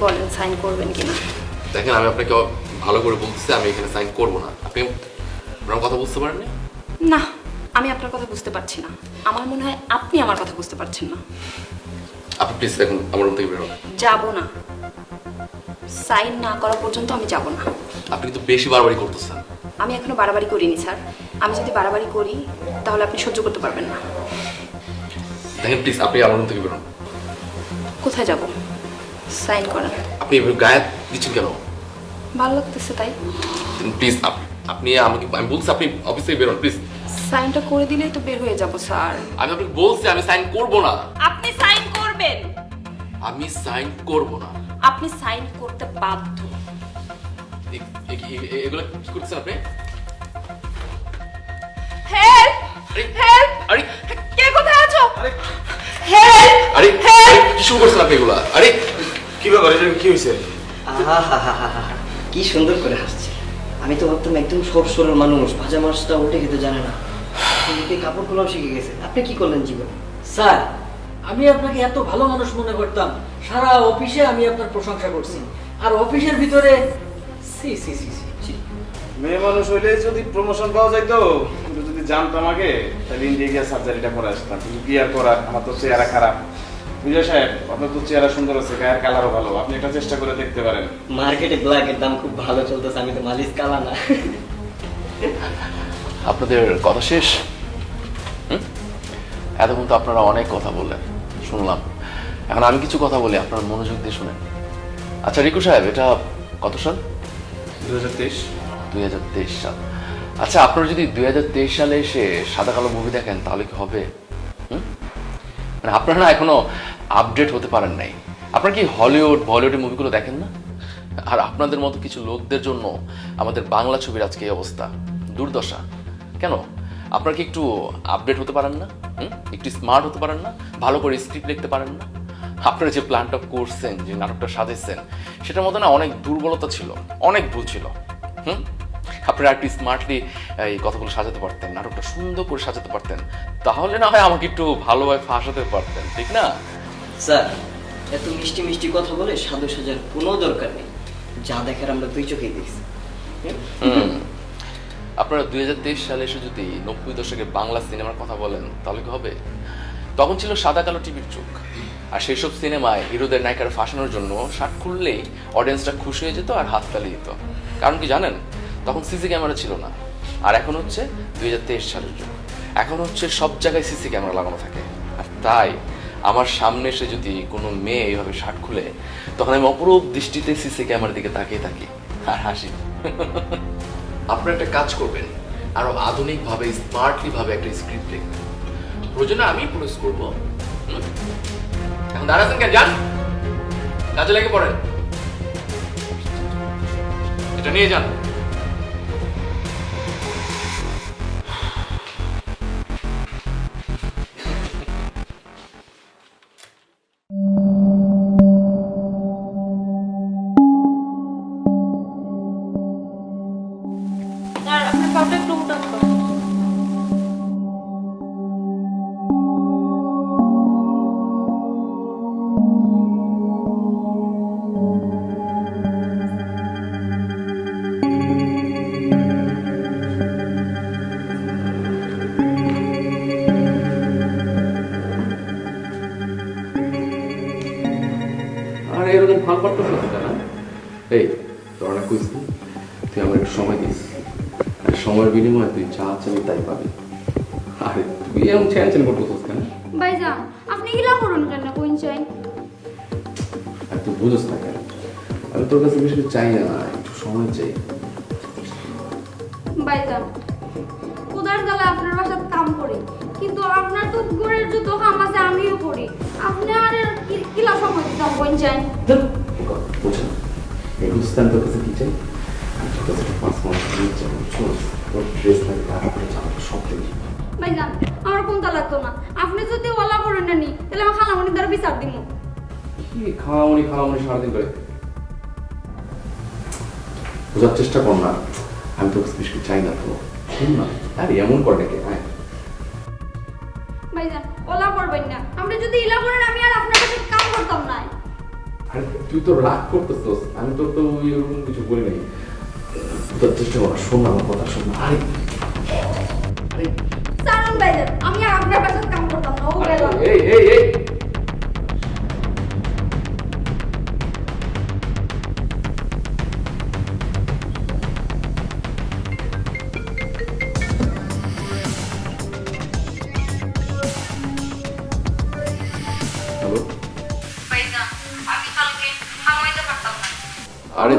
বলেন সাইন করবেন কিনা। দেখেন আমি আপনাকে ভালো করে বলতেছি আমি এখানে সাইন করব না। আপনি আপনার কথা বুঝতে পারেননি? না, আমি আপনার কথা বুঝতে পারছি না। আমার মনে হয় আপনি আমার কথা বুঝতে পারছেন না। আপনি প্লিজ দেখুন আমার রুম থেকে বেরোন। যাব না, সাইন না করা পর্যন্ত আমি যাব না। আপনি কিন্তু বেশি বাড়াবাড়ি করতেছেন। আমি এখনো বাড়াবাড়ি করিনি স্যার। আমি যদি বাড়াবাড়ি করি তাহলে আপনি সহ্য করতে পারবেন না। দেখেন প্লিজ আপনি আমার রুম থেকে বেরোন। কোথায় যাব? সাইন করেন। আপনি গায়ে দিচ্ছেন কেন? ভালো লাগতেছে তাই। প্লিজ আপনি আমাকে, আমি বলছি আপনি অফিস থেকে বেরোন প্লিজ। সাইনটা করে দিলেই তো বের হয়ে যাব স্যার। আমি আপনাকে বলছি আমি সাইন করব না। আপনি সাইন করবেন। আমি সাইন করব না। আপনি সাইন করতে বাধ্য। এগুলো কি করতেছেন আপনি? হেল্প! আরে হেল্প! আরে কে কোথায় আছো? আরে হেল্প! আরে কি শুরু করছেন আপনি এগুলা? আরে কি ব্যাপার, এটা কি হয়েছে? কি সুন্দর করে হাসছে। আমি তো ভাবতাম একদম সর সরল মানুষ, ভাজা মাছটা উল্টে খেতে জানে না, কিন্তু কাপড় খোলাও শিখে গেছে। আপনি কি করলেন জীবন? স্যার, আমি আপনাকে এত ভালো মানুষ মনে করতাম, সারা অফিসে আমি আপনার প্রশংসা করছি, আর অফিসের ভিতরে সি সি সি সি। মেয়ে মানুষ হইলে যদি প্রমোশন পাওয়া যাইতো, কিন্তু যদি জানতাম আগে তাহলে ইন্ডিয়া গিয়ে সার্জারিটা করে আসতাম। কিন্তু কি আর করার, আমার তো চেহারা খারাপ। বিজয় সাহেব, আপনার তো চেহারা সুন্দর আছে, গায়ের কালারও ভালো, আপনি একটা চেষ্টা করে দেখতে পারেন। মার্কেটে ব্ল্যাকের দাম খুব ভালো চলতেছে, আমি তো মালিশ কালা না। আপনাদের কথা শেষ? এতক্ষণ তো আপনারা অনেক কথা বললেন, শুনলাম। এখন আমি কিছু কথা বলি, আপনারা মনোযোগ দিয়ে শুনেন। আচ্ছা রিকু সাহেব, এটা কত সাল? 2023। 2023 সাল। আচ্ছা আপনারা যদি 2023 সালে এসে সাদা কালো মুভি দেখেন তাহলে কি হবে? মানে আপনারা না এখনো আপডেট হতে পারেন নাই। আপনারা কি হলিউড বলিউডের মুভিগুলো দেখেন না? আর আপনাদের মতো কিছু লোকদের জন্য আমাদের বাংলা ছবির আজকে এই অবস্থা, দুর্দশা। কেন আপনারা কি একটু আপডেট হতে পারেন না? একটু স্মার্ট হতে পারেন না? ভালো করে স্ক্রিপ্ট লিখতে পারেন না? আপনারা যে প্ল্যানটা করছেন, যে নাটকটা সাজাইছেন, সেটার মধ্যে না অনেক দুর্বলতা ছিল, অনেক ভুল ছিল। আপনারা একটু স্মার্টলি এই কথাগুলো সাজাতে পারতেন, নাটকটা সুন্দর করে সাজাতে পারতেন, তাহলে না হয় আমাকে একটু ভালোভাবে ফাঁসাতে পারতেন, ঠিক না? স্যার, এত মিষ্টি মিষ্টি কথা বলে সাধু সাজার কোনো দরকার নেই। যা দেখার আমরা দুই চোখেই দেখছি। আপনারা 2023 সালে এসে যদি 90 দশকের বাংলা সিনেমার কথা বলেন তাহলে কি হবে? তখন ছিল সাদা কালো টিভির যুগ, আর সেই সব সিনেমায় হিরোদের নায়িকার ফাঁসানোর জন্য শার্ট খুললেই অডিয়েন্সটা খুশি হয়ে যেত আর হাততালি দিত। কারণ কি জানেন? তখন সিসি ক্যামেরা ছিল না। আর এখন হচ্ছে 2023 সালের যুগ, এখন হচ্ছে সব জায়গায় সিসি ক্যামেরা লাগানো থাকে। আর তাই আমার সামনে এসে যদি কোনো মেয়ে এইভাবে শার্ট খুলে, তখন আমি অপরূপ দৃষ্টিতে সিসি ক্যামেরার দিকে তাকিয়ে থাকি আর হাসি। আপনারা একটা কাজ করবেন, আরো আধুনিক ভাবে স্মার্টলি ভাবে একটা স্ক্রিপ্ট লিখবেন। প্রয়োজনে আমি প্রডিউস করবো। এখন দাঁড়াচ্ছেন কেন? যান কাজে লেগে পড়েন, এটা নিয়ে যান। আপনার পাউডার একটু উঠান তো। আর এরকম ফান পাট্ট শুনতে না। এই তোর না কইস, তুই আমার একটু সময় দিস, আর সময়ের বিনিময়ে তুই যা চাবি তাই পাবি। আরে তুই এমন টেনশন করতেছিস কেন? ভাইজান, আপনি গিলা করুন কেন কোন চাই? আর তুই বুঝোস না কেন? আমি তোর কাছে বেশি কিছু চাই না, একটু সময় চাই। ভাইজান, খুদার জ্বালা আপনার বাসায় কাম করি, কিন্তু আপনার তো ঘরের যত কাম আছে আমিও করি। আপনি আর কিলা সময় দিতাম কোন চাই? বুঝলেন এই রুস্তান তোর কাছে কি চাই? তোর কাছে 5 মাস চাই, তোর ড্রেস লাগে, টাকা করে চাও, সব দেখি। ভাইজান, আমার কোনটা লাগতো না। আপনি যদি ওলা করেন না নি, তাহলে আমার খালামণি দ্বারা বিচার দিব। কি খাওয়ামনি সারাদিন করে বোঝার চেষ্টা কর না। আমি তোর কাছে বেশি চাই না তো, শুন না। আরে এমন করে নাকি? হ্যাঁ ভাইজান, ওলা করবেন না। আপনি যদি ইলা করেন আমি আর আপনার কাছে কাম করতাম না। আরে তুই তো রাগ করতেছস, আমি তো এরকম কিছু বলি নাই। তোর চেষ্টা কর, শোন না আমার কথা, শোন না। আরে আরে সারুন ভাইজান, আমি আর আপনার বাসায় কাম করতাম না, ও গেল। এই এই এই হ্যালো, ভাইজান, আমি কালকে খামাইতে পারতাম না। আরে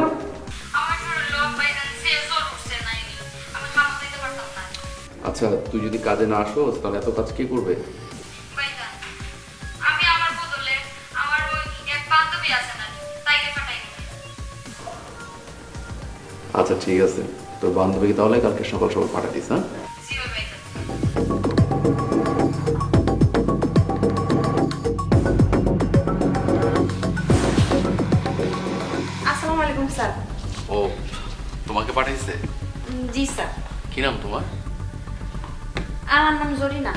আমার শরীরে ভাইজান সেজর উঠছে নাইনি, আমি খামাইতে পারতাম না। আচ্ছা, তুই যদি কাজে না আসোস তাহলে এত কাজ কে করবে? ভাইজান, আমি আমার বদলে আমার ওই এক বান্ধবী আছে না, তাইকে পাঠাই দিই। আচ্ছা ঠিক আছে, তোর বান্ধবীকে তাহলে কালকে সকাল সকাল পাঠা দিস। হ্যাঁ, জি ভাইজান। আসসালামু আলাইকুম স্যার। ও তোমাকে পাঠাইছে? জি স্যার। কি নাম তোমার? আমার নাম জরিনা।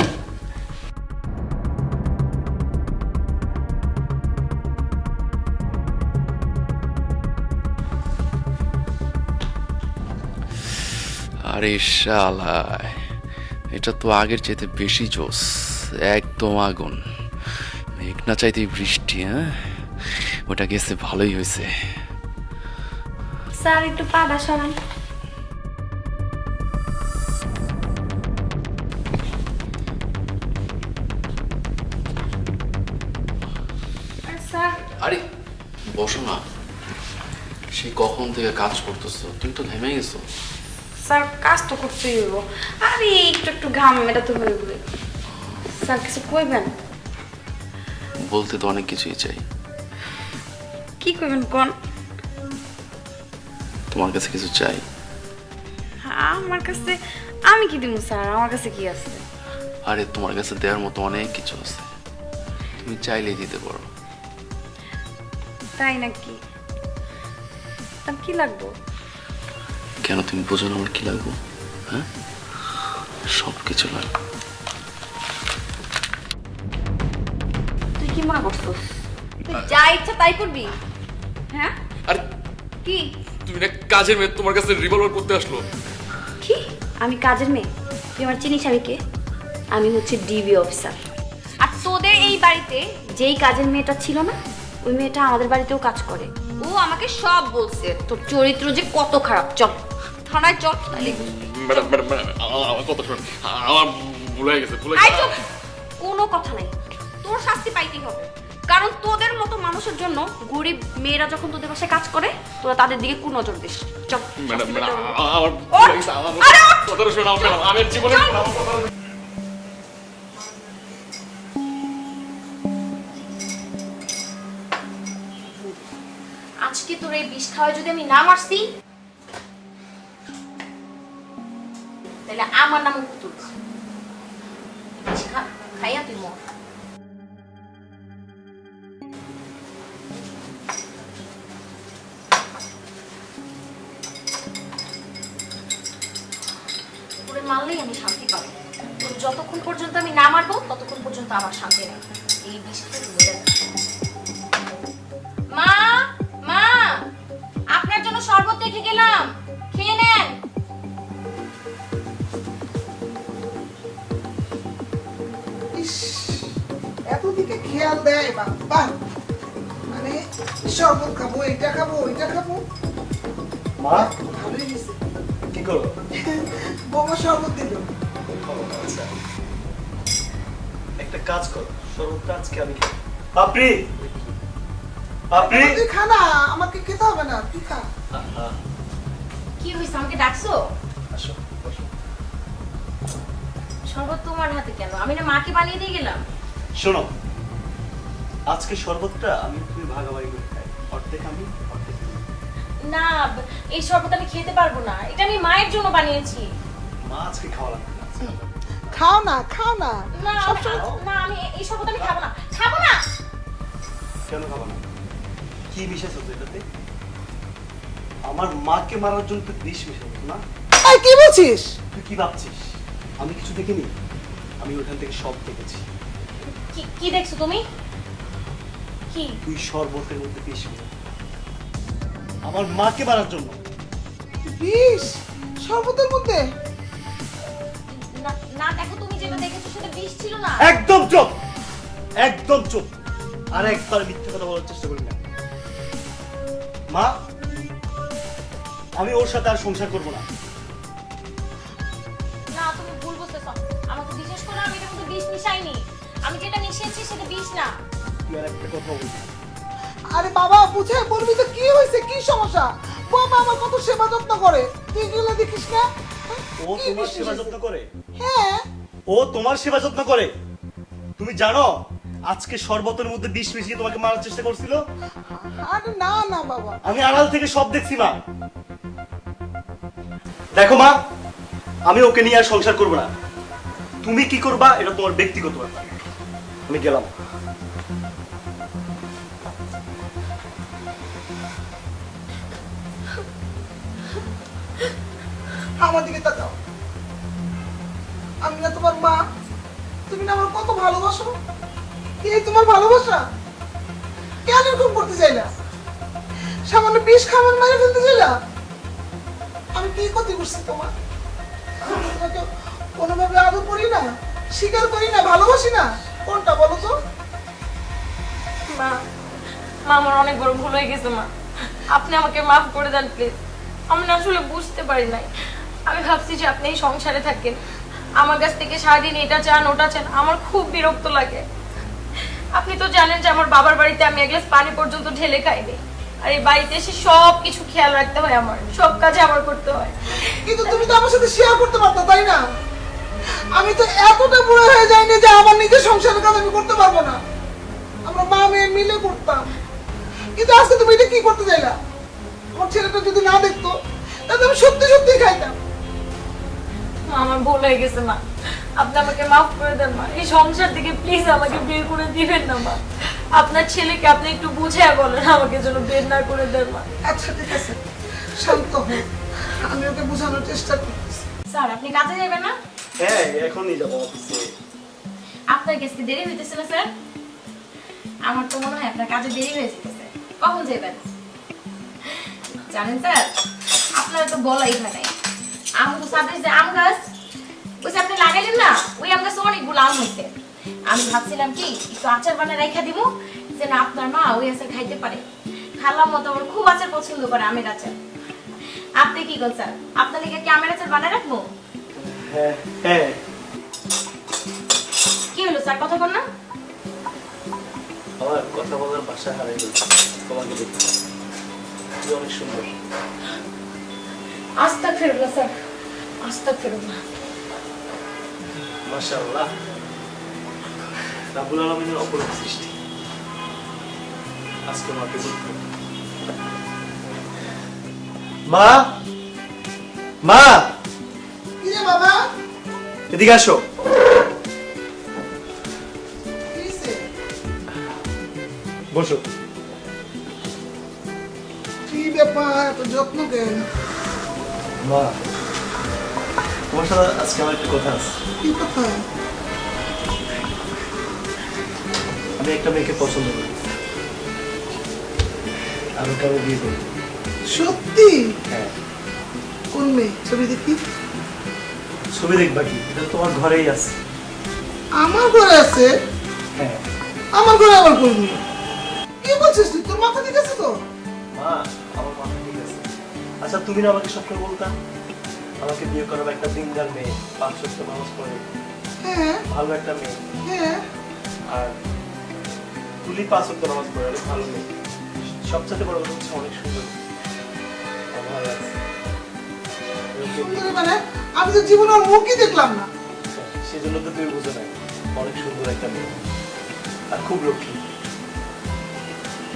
আরে শালা, এটা তো আগের চাইতে বেশি জোস, একদম আগুন। মেঘ না চাইতেই বৃষ্টি। হ্যাঁ, ওটা গেছে, ভালোই হয়েছে। স্যার একটু পাদা সরান। স্যার আরে বসো না, সেই কখন থেকে কাজ করতেছো, তুমি তো ঘেমে গেছো। স্যার কাজ তো করতেই হইব, আরে একটু একটু ঘাম মেটাতে হইবে। স্যার কিছু কইবেন? বলতে তো অনেক কিছুই চাই। কি কইবেন কোন? তোমার কাছে কিছু চাই। আমার কাছে আমি কি দিব স্যার? আমার কাছে কি আছে? আরে তোমার কাছে দেওয়ার মতো অনেক কিছু আছে, তুমি চাইলেই দিতে পারো। তাই নাকি? তার কি লাগবো? কেন তুমি বোঝো না আমার কি লাগবে? হ্যাঁ, সব কিছু লাগবে। তুই কি মনে করছিস তুই যা ইচ্ছা তাই করবি? হ্যাঁ আরে কি? তুমি না কাজের মেয়ে, তোমার কাছে রিভলভার করতে আসলো? কি? আমি কাজের মেয়ে? তুই আমার চিনিস আমি কে? আমি হচ্ছে ডিবি অফিসার। আর তোদের এই বাড়িতে যেই কাজের মেয়েটা ছিল না, ওই মেয়েটা আমাদের বাড়িতেও কাজ করে। ও আমাকে সব বলছে তোর চরিত্র যে কত খারাপ। চল থানায় চল, তাহলে বুঝবি। ম্যাডাম ম্যাডাম আমার কথা শুনুন, আমার ভুলে গেছে, আই চুপ! কোনো কথা নাই, তোর শাস্তি পাইতেই হবে। কারণ তোদের মতো মানুষের জন্য গরিব মেয়েরা যখন তোদের বাসায় কাজ করে, তোরা তাদের দিকে কোন নজর দিস। চল ম্যাডাম ম্যাডাম শাস্তি আমার ওঠ! ভুলে গেছে, আমার আরে ওঠ! কথাটা শোনাও ম্যাডাম, আমি জীবনে চল! আমার কথা। আজকে তোর এই বিষ খাওয়া যদি আমি না মারছি, তাহলে আমার নাম পুতুল। বিষ খা, খাইয়া তুই মর। তোরে মারলেই আমি শান্তি পাবো। তোর যতক্ষণ পর্যন্ত আমি না মারবো ততক্ষণ পর্যন্ত আমার শান্তি নেই। এই বিষ খেয়ে তুমি দেখ। মা, মা, আপনার জন্য শরবত রেখে গেলাম, খেয়ে নেন। ইস, এতদিকে খেয়াল দেয় বাবা, মানে শরবত খাবো, এটা খাবো, ওইটা খাবো। মা ভালোই গেছে, কি করো? বৌমা শরবত দিল। আচ্ছা, একটা কাজ করো, শরবতটা আজকে আমি খাই। আপনি আপনি তুই খা না, আমাকে খেতে হবে না, তুই খা। কি হয়েছে, আমাকে ডাকছো? আসো বসো। শরবত তোমার হাতে কেন? আমি না মাকে বানিয়ে দিয়ে গেলাম। শোনো, আজকে শরবতটা আমি তুমি ভাগাভাগি করে খাই, অর্ধেক আমি অর্ধেক তুমি। না, এই শরবত আমি খেতে পারবো না, এটা আমি মায়ের জন্য বানিয়েছি। মা আজকে খাওয়া লাগবে না, আজকে খাওয়া লাগবে। খাও না, খাও না। না না, আমি এই শরবত আমি খাবো না, খাবো না। কেন খাবো না? কি মিশাইছো তো এটাতে? আমার মাকে মারার জন্য তুই বিষ মিশাইছো না? এই কি বলছিস? তুই কি ভাবছিস আমি কিছু দেখিনি? আমি ওখান থেকে সব দেখেছি। কি দেখছো তুমি? কি কি তুই শরবতের মধ্যে বিষ মিশা আমার মাকে মারার জন্য। বিষ শরবতের মধ্যে? না না দেখো, তুমি যেটা দেখেছো সেটা বিষ ছিল না। একদম চুপ, একদম চুপ। আর একবার মিথ্যে কথা বলার চেষ্টা করবি না। মা, আমি ওর সাথে আর সংসার করবো না। না তুমি ভুল বুঝতেছো, আমাকে বিশ্বাস করো, আমি এটার মধ্যে বিষ মিশাইনি। আমি যেটা মিশিয়েছি সেটা বিষ না। তুই আর একটা কথা বলবি না। আরে বাবা বুঝে বলবি তো কি হয়েছে, কি সমস্যা? বাবা আমার কত সেবা যত্ন করে, তুই এগুলো দেখিস না? ও কি তোমার বিষ সেবা মিশিয়েছে? যত্ন করে? হ্যাঁ। ও তোমার সেবা যত্ন করে? তুমি জানো আজকে শরবতের মধ্যে বিষ মিশিয়ে তোমাকে মারার চেষ্টা করছিল? আরে না না বাবা। আমি আড়াল থেকে সব দেখছি মা। দেখো মা, আমি ওকে নিয়ে আর সংসার করবো না। তুমি কি করবা এটা তোমার ব্যক্তিগত ব্যাপার। আমি গেলাম। আমার দিকে তাকাও। আমি না তোমার মা, তুমি না আমার কত ভালোবাসো। এই তোমার ভালোবাসা কেন এরকম করতে চাইলা? সামান্য বিষ খাবার মেরে ফেলতে চাইলা? আমি কি ক্ষতি করছি তোমার? আমি তোমাকে কোনোভাবে আদর করি না, স্বীকার করি না, ভালোবাসি না? কোনটা বলো তো? মা, মা আমার অনেক বড় ভুল হয়ে গেছে মা, আপনি আমাকে মাফ করে দেন প্লিজ। আমি না আসলে বুঝতে পারি নাই, আমি ভাবছি যে আপনি এই সংসারে থাকেন, আমার কাছ থেকে সারাদিন এটা চান ওটা চান, আমার খুব বিরক্ত লাগে। আপনি তো জানেন যে আমার বাবার বাড়িতে আমি এক গ্লাস পানি পর্যন্ত ঢেলে খাইনি, আর এই বাড়িতে এসে সব কিছু খেয়াল রাখতে হয়, আমার সব কাজে আমার করতে হয়। কিন্তু তুমি তো আমার সাথে শেয়ার করতে পারতো, তাই না? আমি তো এতটা বুড়ো হয়ে যাইনি যে আমার নিজের সংসারের কাজ আমি করতে পারবো না। আমরা মা মেয়ে মিলে করতাম। কিন্তু আজকে তুমি এটা কি করতে চাইলা? আমার ছেলেটা যদি না দেখতো তাহলে আমি সত্যি সত্যি খাইতাম। মা, আমার ভুল হয়ে গেছে মা, আপনি আমাকে মাফ করে দেন মা, এই সংসার থেকে প্লিজ আমাকে বের করে দিবেন না মা। আপনার ছেলেকে আপনি একটু বুঝিয়ে বলেন আমাকে যেন বের না করে দেন মা। আচ্ছা ঠিক আছে, শান্ত হও, আমি ওকে বোঝানোর চেষ্টা করতেছি। স্যার আপনি কাজে যাবেন না? হ্যাঁ, এখনই যাবো অফিসে। আপনার কাছে দেরি হইতেছে না স্যার? আমার তো মনে হয় আপনার কাজে দেরি হয়ে যেতেছে। কখন যাবেন জানেন স্যার? আপনারা তো বলাই হয় নাই, আম তো সাদের যে আম গাছ ওই যে আপনি লাগাইলেন না, ওই আম গাছে অনেকগুলো আম হয়েছে। আমি ভাবছিলাম কি একটু আচার বানায় রেখে দিব, যেন আপনার মা ওই আচার খাইতে পারে। খালাম মতো আমার খুব আচার পছন্দ করে, আমের আচার। আপনি কি করেন স্যার? আপনার লিগে কি আমের আচার বানায় রাখবো? হ্যাঁ হ্যাঁ। কি হলো স্যার, কথা বল না? আমার কথা বলার ভাষা হারিয়ে গেছে তোমাকে দেখতে। তুমি অনেক সুন্দর। আস্তাগফিরুল্লাহ স্যার, আস্তাগফিরুল্লাহ। মাশাআল্লাহ, রাব্বুল আলামিনের অপরূপ সৃষ্টি। আজকে মাকে বলতে মা, মা কি রে বাবা? এদিকে আসো। কি হইছে? বসো। কি ব্যাপার, এত যত্ন কেন? মা, তোমার সাথে আজকে আমার একটা কথা আছে। কি কথা? আমি একটা মেয়েকে পছন্দ করি, আমি কারো বিয়ে করি। সত্যি? হ্যাঁ। কোন মেয়ে? ছবি দেখি। ছবি দেখবা কি? এটা তো তোমার ঘরেই আছে। আমার ঘরে আছে? হ্যাঁ। আমার ঘরে আবার কোন মেয়ে? কি বলছিস তুই? তোর মাথা ঠিক আছে তো? মা, আমার মাথা ঠিক আছে। আচ্ছা, তুমি না আমাকে স্বপ্ন বলতা আমাকে বিয়ে করাবো, একটা সিঙ্গার মেয়ে, 5 ওয়াক্ত নামাজ পড়ে, হ্যাঁ ভালো একটা মেয়ে। হ্যাঁ। আর তুলি 5 ওয়াক্ত নামাজ পড়ে, অনেক ভালো মেয়ে। সবচেয়ে বড় কথা হচ্ছে অনেক সুন্দর। আমার ভালো লাগছে। সুন্দরী মানে? আমি তো জীবনে ওর মুখই দেখলাম না। সেজন্য তো তুমি বুঝো না, অনেক সুন্দর একটা মেয়ে আর খুব লক্ষ্মী।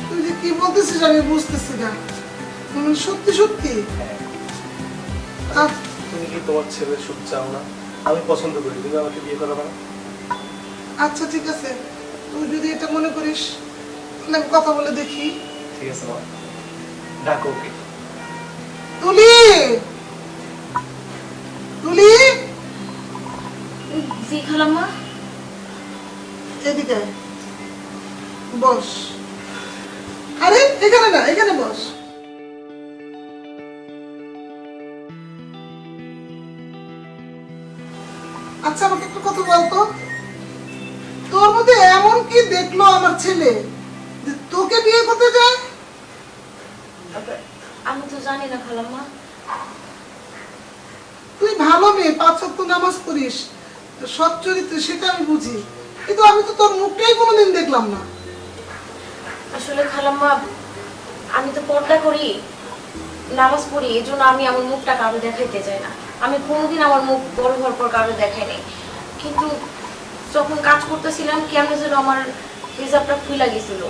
তুই যে কি বলতেছিস আমি বুঝতেছি না। সত্যি সত্যি? হ্যাঁ। আহ, তুমি কি তোমার ছেলের সুখ চাও না? আমি পছন্দ করি, তুমি আমাকে বিয়ে করাবে না? আচ্ছা ঠিক আছে, তুই যদি এটা মনে করিস তাহলে আমি কথা বলে দেখি। ঠিক আছে মা, ডাকো ওকে। তুলি, তুলি, জি খালাম্মা। এদিকে আয়। বস। এখানে না, এখানে বস। আচ্ছা আমাকে একটু কথা বলতো, তোর মধ্যে এমন কি দেখলো আমার ছেলে যে তোকে বিয়ে করতে যায়? আমি তো জানি না খালাম্মা। তুই ভালো মেয়ে, 5 ওয়াক্ত নামাজ পড়িস, সৎ চরিত্র, সেটা আমি বুঝি, কিন্তু আমি তো তোর মুখটাই কোনোদিন দেখলাম না। আসলে খালাম্মা, আমি তো পর্দা করি, নামাজ পড়ি, এই জন্য আমি আমার মুখটা কারো দেখাইতে চাই না। আমি কোনোদিন আমার মুখ বড় হওয়ার পর কারো দেখাই নাই, কিন্তু যখন কাজ করতেছিলাম কেমন যেন আমার হিজাবটা খুলে গেছিল,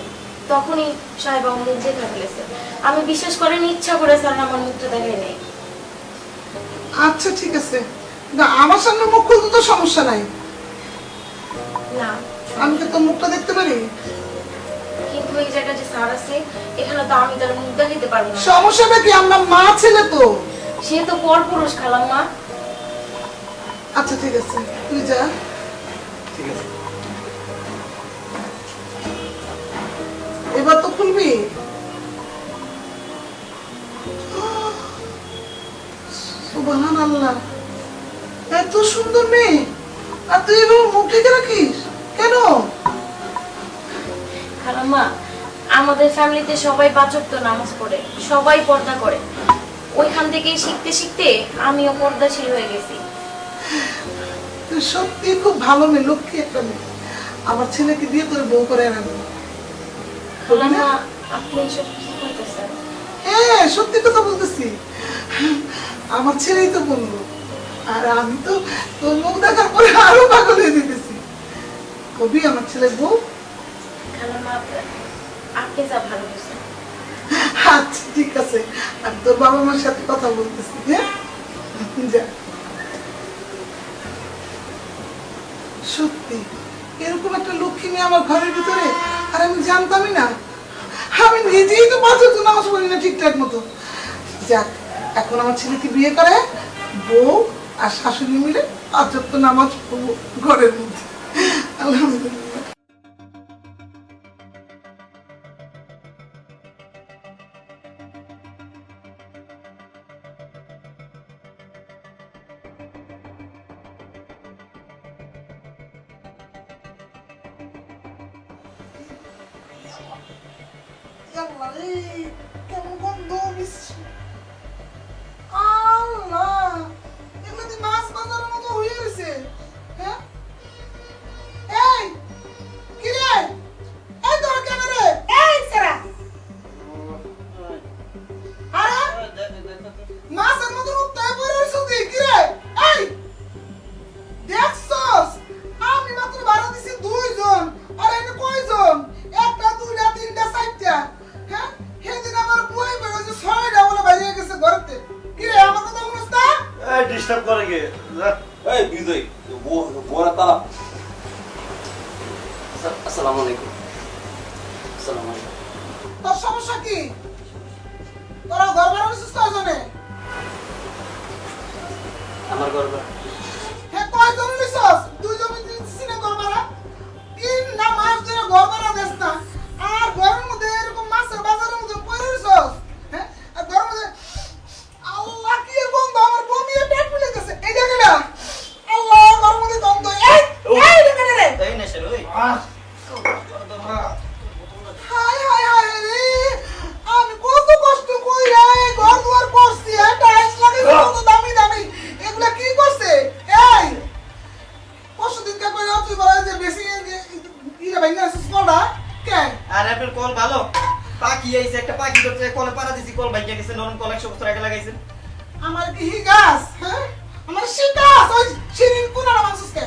তখনই সাহেব আমার মুখ দেখা ফেলেছে। আমি বিশ্বাস করেন ইচ্ছা করে স্যার আমার মুখটা দেখাই নেই। আচ্ছা ঠিক আছে, না আমার সামনে মুখ খুলতে তো সমস্যা নাই, না আমি কি তোর মুখটা দেখতে পারি? কিন্তু এই জায়গায় যে স্যার আছে, এখানে তো আমি তার মুখ দেখাইতে পারবো না। সমস্যাটা কি? আমরা মা ছেলে তো। সে তো পরপুরুষ খালাম্মা। আচ্ছা ঠিক আছে, তুই যা। ঠিক আছে। এবার তো খুলবি। সুবহানাল্লাহ, এত সুন্দর মেয়ে, আর তুই এভাবে মুখ ঢেকে রাখিস কেন? খালাম্মা, আমাদের ফ্যামিলিতে সবাই 5 ওয়াক্ত নামাজ পড়ে, সবাই পর্দা করে। ওইখান থেকে শিখতে শিখতে আমিও পর্দাশীল হয়ে গেছি। তুই সত্যি খুব ভালো মেয়ে, লক্ষ্মী একটা মেয়ে। আমার ছেলেকে দিয়ে তোর বউ করে আনবো। খালাম্মা, আপনি এসব কি করতেছেন? হ্যাঁ সত্যি কথা বলতেছি, আমার ছেলেই তো বললো, আর আমি তো তোর মুখ দেখার পরে আরো পাগল হয়ে যেতেছি। কবি আমার ছেলে বউ। খালাম্মা, আপনি যা ভালো বুঝেন। আচ্ছা ঠিক আছে, আমি তোর বাবা মার সাথে কথা বলতেছি। হ্যাঁ যা। সত্যি এরকম একটা লক্ষ্মী মেয়ে আমার ঘরের ভিতরে, আর আমি জানতামই না। আমি নিজেই তো 5 ওয়াক্ত নামাজ পড়ি না ঠিকঠাক মতো। যাক, এখন আমার ছেলেকে বিয়ে করে বউ আর শাশুড়ি মিলে 5 ওয়াক্ত নামাজ পড়বো ঘরের মধ্যে। আলহামদুলিল্লাহ। কেমন গন্ধ মিষ্টি। আল্লাহ, এগুলো কি মাছ বাজারের মতো হয়ে গেছে? হ্যাঁ এই কি রে, এই তোর কেন রে, এই সারা, আরে মাছের মতো উত্তায় পড়ে রইছ তুই, কি রে? এই দেখছস আমি মাত্র ভাড়া দিছি 2 জন, আর এনে কয়জন? 1 টা 2 টা 3 টা 4 টা। হ্যাঁ সেদিন আমার বই বের হয়েছে 6টা বলে বাইরে গেছে ঘরেতে। কি রে আমার কথা শুনছ না? এই ডিস্টার্ব করে কে? এই বিজয় বড় তালা। আসসালামু আলাইকুম। আসসালামু আলাইকুম। তোর সমস্যা কি? তোরা ঘর ভাড়া নিছিস কয়জনে? আমার গর্ব। হ্যাঁ কয়জন নিছিস? 2 জন নিছিস না ঘর ভাড়া? 3 না মাস ধরে ঘর ভাড়া দেস না, আর ঘরের মধ্যে এরকম মাছের বাজারের মধ্যে পড়ে রইছস। হ্যাঁ আর ঘরের মধ্যে আল্লাহ কি গন্ধ, আমার বমিয়ে পেট ফুলে গেছে। এই দেখে না আল্লাহ, ঘরের মধ্যে গন্ধ। এই দেখে রে, এই না স্যার, ওই হায় হায় হায় রে, আমি কত কষ্ট কইরা এই ঘর দুয়ার করছি, টাইলস লাগাইছি কত দামি দামি, এগুলা কি করছে? এই পরশুদিন কে কইরা তুই বলে যে বেশি ইরা ভাঙা আছে স্কলটা কে? আর আপনার কল ভালো পাখি আইছে, একটা পাখি করতে কলে পাড়া দিছি, কল ভাইয়া গেছে, নরম কল 100 বছর আগে লাগাইছেন। আমার কি হি গাছ? হ্যাঁ আমার শিকাস, ওই শিরিন কোনা মানসুস কে?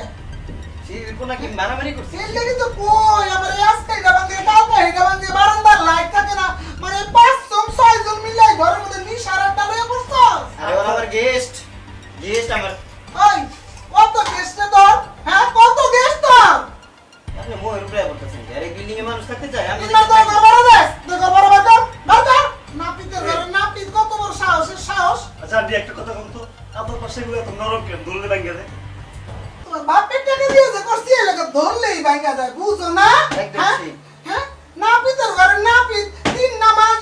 সেই কোন কি মারামারি করছে? এই লাগি তো কই আমার আজকে এটা ভাঙে কালকে এটা ভাঙে, বারান্দার লাইট থাকে না, মানে 5 জন 6 জন মিলাই ঘরের মধ্যে নিশারাটা লয়ে বসছস। আরে ওরা আমার গেস্ট আমার। ওই কত গেস্ট তোর? হ্যাঁ কত গেস্ট তোর? আপনি মোয়ের উপরে বলতেছেন, আরে বিল্ডিং এ মানুষ থাকতে চায়, আমি না তো ঘর ভাড়া দেস, ঘর ভাড়া বাজার বাজার নাপিতের ঘরে নাপিত কত বড় সাহসের সাহস। আচ্ছা আন্টি একটা কথা বলতো, আপনার পাশে গুলো এত নরম কেন? দৌড়লে ভাঙ্গা দেয়। তোমার বাপের টাকা দিয়ে যে করছি এই লাগে ধরলেই ভাঙা যায়, বুঝো না? একদম হ্যাঁ ঠিক। হ্যাঁ নাপিতের ঘরে নাপিত 3 নামাজ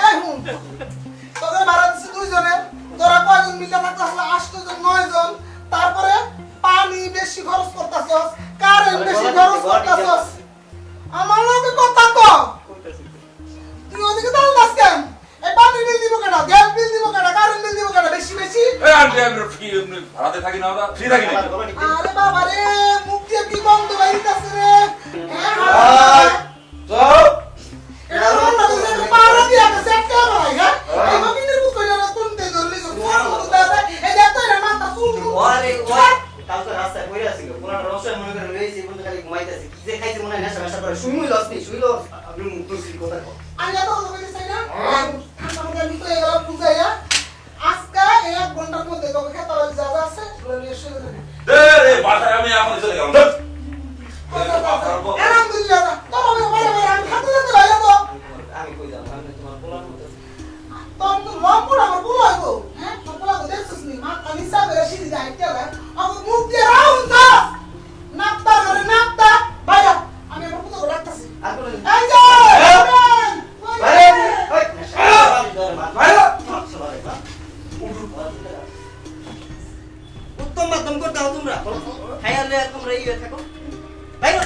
এই হুন, তোদের ভাড়া দিচ্ছি 2 জনে, তোরা কয়জন মিলে থাকতে আসলে 8 জন 9 জন, তারপরে পানি বেশি খরচ করতাছস, কারেন্ট বেশি খরচ করতাছস। আমার লগে কথা কও। তুই ওদিকে দাঁড়ান দাস কেন? এই পানি বিল দিব কেন? গ্যাস বিল দিব কেন? কারেন্ট বিল দিব কেন? বেশি বেশি? এই আন্টি আমরা ফ্রি ভাড়াতে থাকি না আমরা ফ্রি থাকি না আরে বাবা রে, মুখ দিয়ে কি গন্ধ বাইরিতাছে রে? ভাই চল এটা মনে হচ্ছে যে পাড়া দিয়ে আছে একটা ভাই, হ্যাঁ? এই মকিনের বুক কইরা কোনতে ধরলি তো ফোন করতে দাদা, এই দেখতো এর মাথা চুল ওরে ওরে কালকে রাস্তায় কইরা আছিল পুরা রসয় মনে করে রইছে বন্ধু খালি ঘুমাইতেছে কি যে খাইছে মনে হয় নেশা নেশা করে শুইলো আসনি শুইলো আপনি মুখ তুলছি কথা কও আমি এত কথা কইতে চাই না। আমাদের আমি তো এগুলো বুঝাইয়া আজকে 1 ঘন্টার মধ্যে তোকে খেতে হবে যা যা আছে ওগুলো নিয়ে শুয়ে যাবে। রে বাসায় আমি এখন চলে গেলাম আলহামদুলিল্লাহ, তোর আমি বলে বলে আমি খাতে যেতে ভাই তো। আমি কই যাব আমি তোমার বলার মতো তোর তো লম্বুর আমার বুলাইবো, হ্যাঁ? তোর বুলাইবো দেখছিস নি, মাথা নিচা করে সিঁড়ি যায় কেলা। আমার মুখ দিয়ে রাউন্ড দা। নাপতা করে নাপতা। ভাইয়া, আমি আমার পুতো রাখতাছি। আর কোন এই যে! আরে ওই ভাইরা উত্তম মাধ্যম করতে দাও তোমরা খাইয়ালে তোমরা ইয়ে থাকো ভাইরা